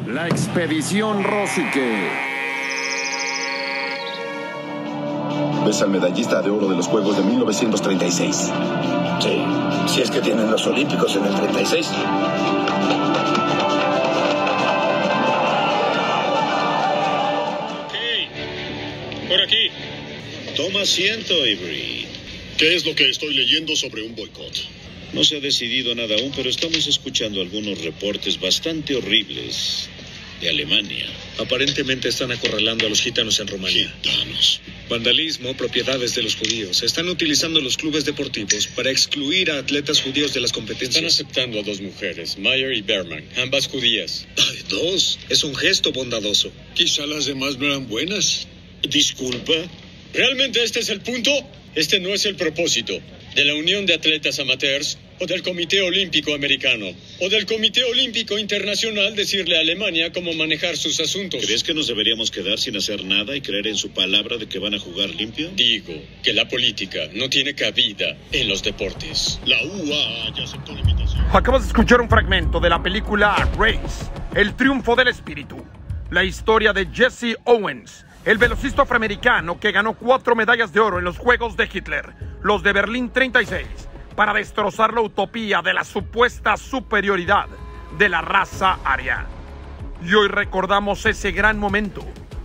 La expedición Rosique. ¿Ves al medallista de oro de los Juegos de 1936? Sí, si es que tienen los Olímpicos en el 36. Por aquí. Toma asiento, Avery. ¿Qué es lo que estoy leyendo sobre un boicot? No se ha decidido nada aún, pero estamos escuchando algunos reportes bastante horribles de Alemania. Aparentemente están acorralando a los gitanos en Rumanía. Gitanos. Vandalismo, propiedades de los judíos. Están utilizando los clubes deportivos para excluir a atletas judíos de las competencias. Están aceptando a 2 mujeres, Meyer y Berman, ambas judías. Ay, 2. Es un gesto bondadoso. Quizá las demás no eran buenas. Disculpa. ¿Realmente este es el punto? Este no es el propósito de la Unión de Atletas Amateurs o del Comité Olímpico Americano o del Comité Olímpico Internacional decirle a Alemania cómo manejar sus asuntos. ¿Crees que nos deberíamos quedar sin hacer nada y creer en su palabra de que van a jugar limpio? Digo que la política no tiene cabida en los deportes. La UAA ya aceptó la invitación. Acabas de escuchar un fragmento de la película Race, El triunfo del espíritu. La historia de Jesse Owens, el velocista afroamericano que ganó 4 medallas de oro en los Juegos de Hitler, los de Berlín 36, para destrozar la utopía de la supuesta superioridad de la raza aria. Y hoy recordamos ese gran momento,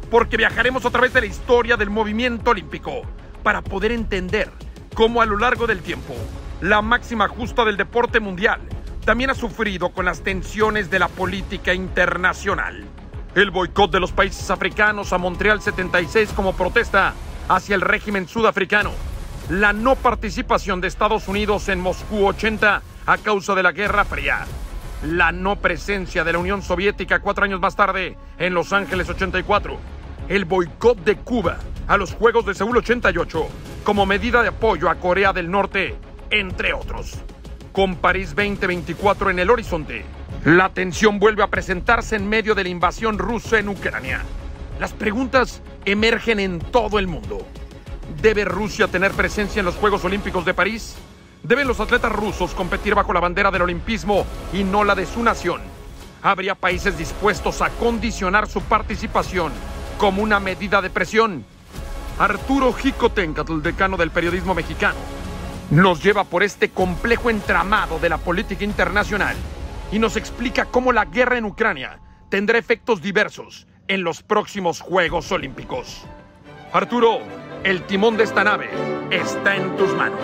porque viajaremos a través de la historia del movimiento olímpico para poder entender cómo a lo largo del tiempo la máxima justa del deporte mundial también ha sufrido con las tensiones de la política internacional. El boicot de los países africanos a Montreal 76 como protesta hacia el régimen sudafricano. La no participación de Estados Unidos en Moscú 80 a causa de la Guerra Fría. La no presencia de la Unión Soviética 4 años más tarde en Los Ángeles 84. El boicot de Cuba a los Juegos de Seúl 88 como medida de apoyo a Corea del Norte, entre otros. Con París 2024 en el horizonte, la tensión vuelve a presentarse en medio de la invasión rusa en Ucrania. Las preguntas emergen en todo el mundo. ¿Debe Rusia tener presencia en los Juegos Olímpicos de París? ¿Deben los atletas rusos competir bajo la bandera del olimpismo y no la de su nación? ¿Habría países dispuestos a condicionar su participación como una medida de presión? Arturo Jicotencatl, decano del periodismo mexicano, nos lleva por este complejo entramado de la política internacional y nos explica cómo la guerra en Ucrania tendrá efectos diversos en los próximos Juegos Olímpicos. Arturo, el timón de esta nave está en tus manos.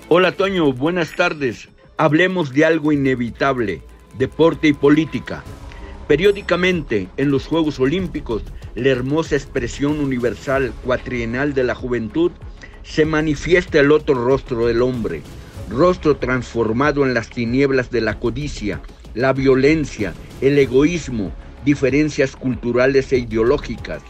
Hola Toño, buenas tardes. Hablemos de algo inevitable, deporte y política. Periódicamente en los Juegos Olímpicos, la hermosa expresión universal cuatrienal de la juventud, se manifiesta el otro rostro del hombre, rostro transformado en las tinieblas de la codicia, la violencia, el egoísmo, diferencias culturales e ideológicas,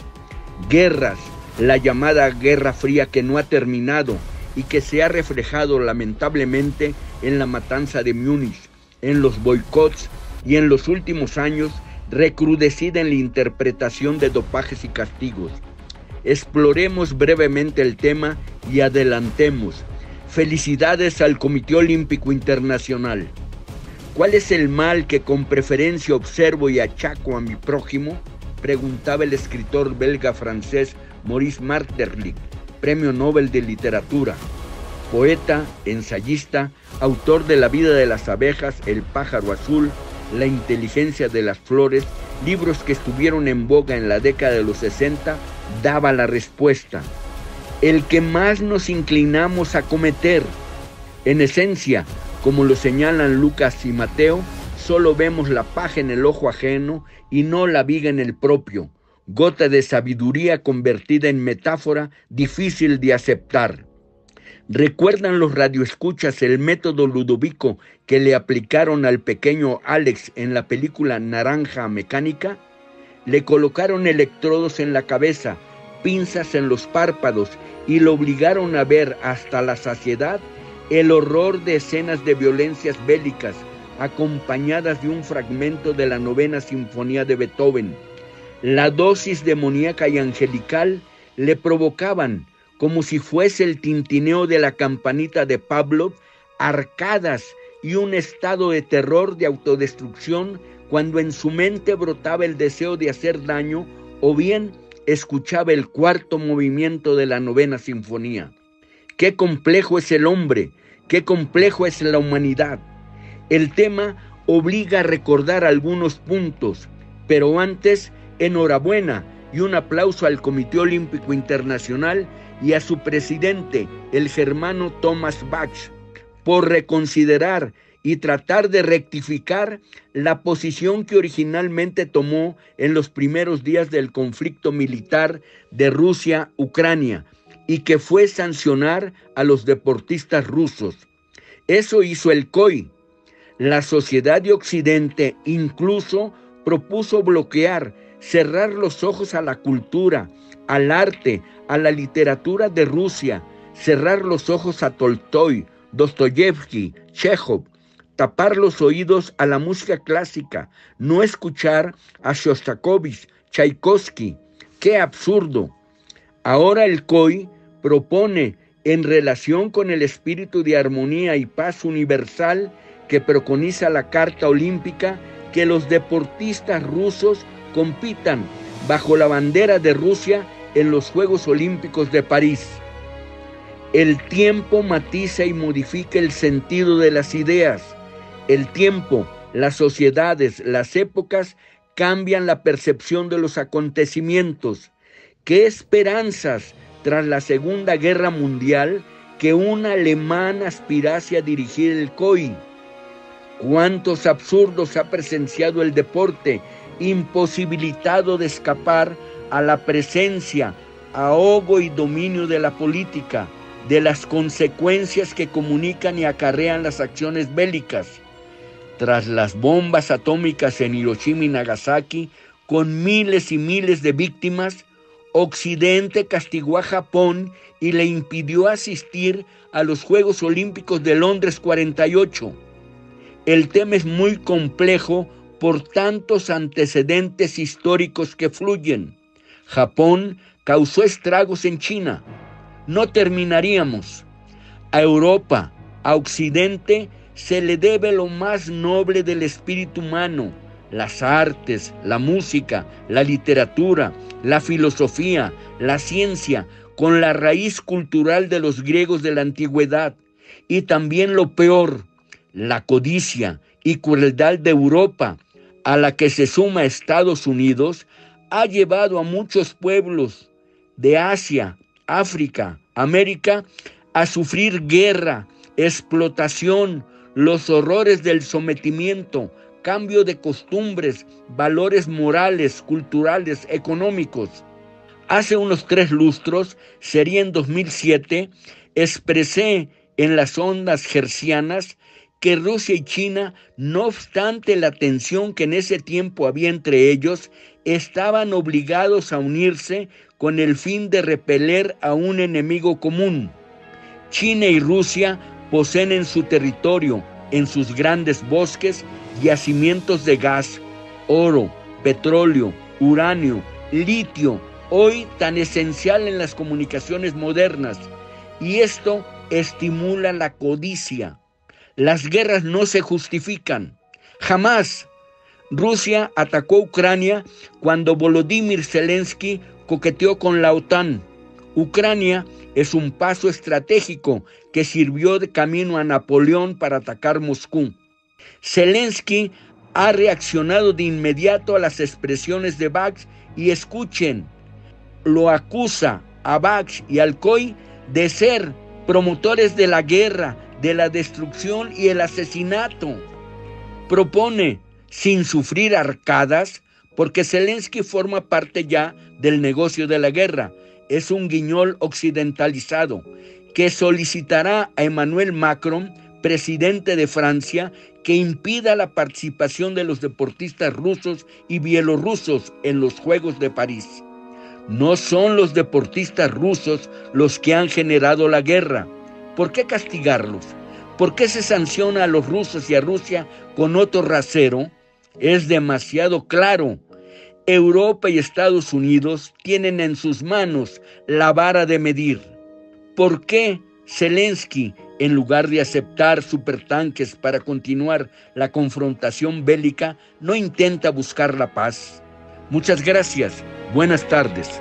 guerras, la llamada Guerra Fría que no ha terminado y que se ha reflejado lamentablemente en la matanza de Múnich, en los boicots y en los últimos años recrudecida en la interpretación de dopajes y castigos. Exploremos brevemente el tema y adelantemos. Felicidades al Comité Olímpico Internacional. ¿Cuál es el mal que con preferencia observo y achaco a mi prójimo?, preguntaba el escritor belga-francés Maurice Maeterlinck, Premio Nobel de Literatura, poeta, ensayista, autor de La vida de las abejas, El pájaro azul, La inteligencia de las flores, libros que estuvieron en boga en la década de los 60, daba la respuesta: el que más nos inclinamos a cometer. En esencia, como lo señalan Lucas y Mateo, solo vemos la paja en el ojo ajeno y no la viga en el propio, gota de sabiduría convertida en metáfora difícil de aceptar. ¿Recuerdan los radioescuchas el método Ludovico que le aplicaron al pequeño Alex en la película Naranja Mecánica? Le colocaron electrodos en la cabeza, pinzas en los párpados y lo obligaron a ver hasta la saciedad el horror de escenas de violencias bélicas acompañadas de un fragmento de la 9ª Sinfonía de Beethoven. La dosis demoníaca y angelical le provocaban, como si fuese el tintineo de la campanita de Pavlov, arcadas y un estado de terror, de autodestrucción, cuando en su mente brotaba el deseo de hacer daño, o bien escuchaba el cuarto movimiento de la 9ª sinfonía. Qué complejo es el hombre, qué complejo es la humanidad. El tema obliga a recordar algunos puntos, pero antes, enhorabuena y un aplauso al Comité Olímpico Internacional y a su presidente, el germano Thomas Bach, por reconsiderar y tratar de rectificar la posición que originalmente tomó en los primeros días del conflicto militar de Rusia-Ucrania y que fue sancionar a los deportistas rusos. Eso hizo el COI. La sociedad de Occidente incluso propuso bloquear, cerrar los ojos a la cultura, al arte, a la literatura de Rusia, cerrar los ojos a Tolstoy, Dostoyevsky, Chekhov, tapar los oídos a la música clásica, no escuchar a Shostakovich, Tchaikovsky. ¡Qué absurdo! Ahora el COI propone, en relación con el espíritu de armonía y paz universal que preconiza la Carta Olímpica, que los deportistas rusos compitan bajo la bandera de Rusia en los Juegos Olímpicos de París. El tiempo matiza y modifica el sentido de las ideas. El tiempo, las sociedades, las épocas cambian la percepción de los acontecimientos. ¿Qué esperanzas tras la Segunda Guerra Mundial que un alemán aspirase a dirigir el COI? ¿Cuántos absurdos ha presenciado el deporte, imposibilitado de escapar a la presencia, ahogo y dominio de la política, de las consecuencias que comunican y acarrean las acciones bélicas? Tras las bombas atómicas en Hiroshima y Nagasaki, con miles y miles de víctimas, Occidente castigó a Japón y le impidió asistir a los Juegos Olímpicos de Londres 48. El tema es muy complejo por tantos antecedentes históricos que fluyen. Japón causó estragos en China. No terminaríamos. A Europa, a Occidente, se le debe lo más noble del espíritu humano: las artes, la música, la literatura, la filosofía, la ciencia, con la raíz cultural de los griegos de la antigüedad. Y también lo peor, la codicia y crueldad de Europa, a la que se suma Estados Unidos, ha llevado a muchos pueblos de Asia, África, América, a sufrir guerra, explotación, los horrores del sometimiento, cambio de costumbres, valores morales, culturales, económicos. Hace unos 3 lustros, sería en 2007, expresé en las ondas hertzianas que Rusia y China, no obstante la tensión que en ese tiempo había entre ellos, estaban obligados a unirse con el fin de repeler a un enemigo común. China y Rusia poseen en su territorio, en sus grandes bosques, yacimientos de gas, oro, petróleo, uranio, litio, hoy tan esencial en las comunicaciones modernas, y esto estimula la codicia. Las guerras no se justifican, jamás. Rusia atacó Ucrania cuando Volodymyr Zelensky coqueteó con la OTAN. Ucrania es un paso estratégico que sirvió de camino a Napoleón para atacar Moscú. Zelensky ha reaccionado de inmediato a las expresiones de Bach y escuchen, lo acusa a Bach y al COI de ser promotores de la guerra, de la destrucción y el asesinato. Propone, sin sufrir arcadas, porque Zelensky forma parte ya del negocio de la guerra, es un guiñol occidentalizado, que solicitará a Emmanuel Macron, presidente de Francia, que impida la participación de los deportistas rusos y bielorrusos en los Juegos de París. No son los deportistas rusos los que han generado la guerra. ¿Por qué castigarlos? ¿Por qué se sanciona a los rusos y a Rusia con otro rasero? Es demasiado claro. Europa y Estados Unidos tienen en sus manos la vara de medir. ¿Por qué Zelensky, en lugar de aceptar supertanques para continuar la confrontación bélica, no intenta buscar la paz? Muchas gracias. Buenas tardes.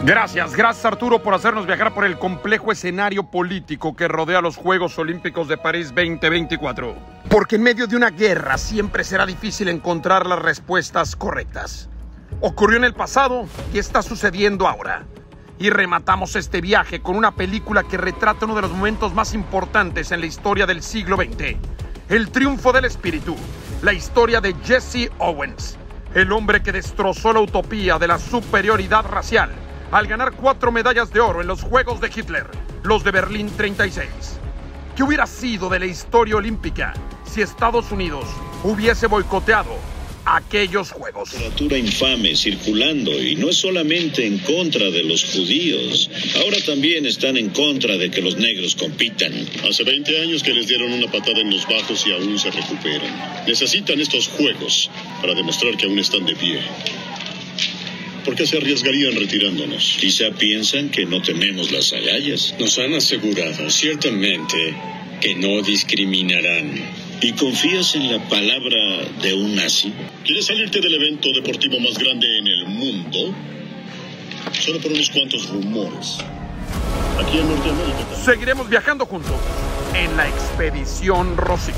Gracias Arturo por hacernos viajar por el complejo escenario político que rodea los Juegos Olímpicos de París 2024. Porque en medio de una guerra siempre será difícil encontrar las respuestas correctas. Ocurrió en el pasado y está sucediendo ahora. Y rematamos este viaje con una película que retrata uno de los momentos más importantes en la historia del siglo XX. El triunfo del espíritu, la historia de Jesse Owens, el hombre que destrozó la utopía de la superioridad racial al ganar 4 medallas de oro en los Juegos de Hitler, los de Berlín 36. ¿Qué hubiera sido de la historia olímpica si Estados Unidos hubiese boicoteado aquellos Juegos? Literatura infame circulando, y no es solamente en contra de los judíos. Ahora también están en contra de que los negros compitan. Hace 20 años que les dieron una patada en los bajos y aún se recuperan. Necesitan estos Juegos para demostrar que aún están de pie. ¿Por qué se arriesgarían retirándonos? Quizá piensan que no tememos las agallas. Nos han asegurado, ciertamente, que no discriminarán. ¿Y confías en la palabra de un nazi? ¿Quieres salirte del evento deportivo más grande en el mundo? Solo por unos cuantos rumores. Aquí en Norteamérica. Seguiremos viajando juntos en la Expedición Rosique.